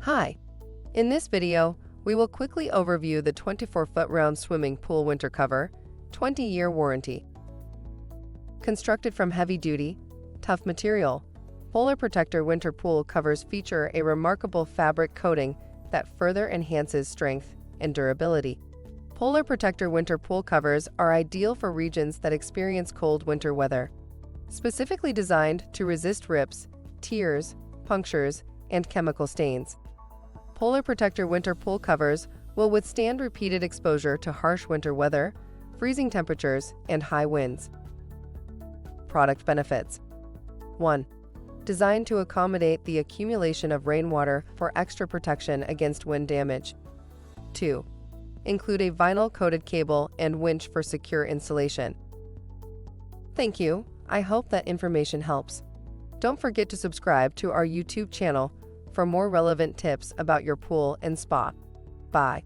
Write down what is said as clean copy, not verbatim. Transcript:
Hi! In this video, we will quickly overview the 24-foot round swimming pool winter cover, 20-year warranty. Constructed from heavy-duty, tough material, Polar Protector winter pool covers feature a remarkable fabric coating that further enhances strength and durability. Polar Protector winter pool covers are ideal for regions that experience cold winter weather. Specifically designed to resist rips, tears, punctures, and chemical stains. Polar Protector winter pool covers will withstand repeated exposure to harsh winter weather, freezing temperatures, and high winds. Product benefits. 1. Designed to accommodate the accumulation of rainwater for extra protection against wind damage. 2. Include a vinyl-coated cable and winch for secure installation. Thank you. I hope that information helps. Don't forget to subscribe to our YouTube channel for more relevant tips about your pool and spa. Bye.